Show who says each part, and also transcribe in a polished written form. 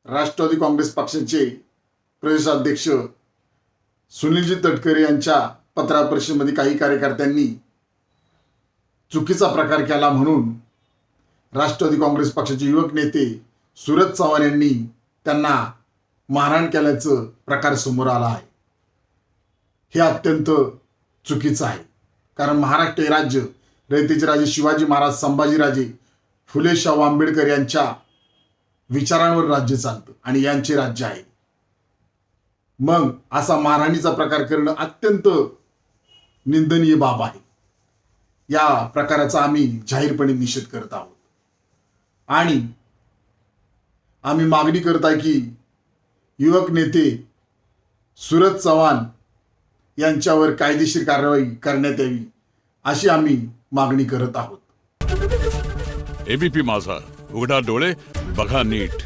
Speaker 1: राष्ट्रवादी काँग्रेस पक्षाचे प्रदेशाध्यक्ष सुनीलजी तटकरे यांच्या पत्रकार परिषदेमध्ये काही कार्यकर्त्यांनी चुकीचा प्रकार केला म्हणून राष्ट्रवादी काँग्रेस पक्षाचे युवक नेते सूरज चव्हाण यांनी त्यांना मारहाण केल्याचं प्रकार समोर आला आहे। हे अत्यंत चुकीचं आहे, कारण महाराष्ट्र हे राज्य रयतेचे राजे शिवाजी महाराज, संभाजीराजे, फुले शाहू आंबेडकर यांच्या विचारांवर राज्य चालतं आणि यांचे राज्य आहे। मग असा मारहाणीचा प्रकार करणं अत्यंत निंदनीय बाब आहे। या प्रकाराचा आम्ही जाहीरपणे निषेध करत आहोत आणि आम्ही मागणी करत आहे की युवक नेते सूरज चव्हाण यांच्यावर कायदेशीर कारवाई करण्यात यावी अशी आम्ही मागणी करत आहोत।
Speaker 2: एबीपी माझा, उघडा डोळे बघा नीट।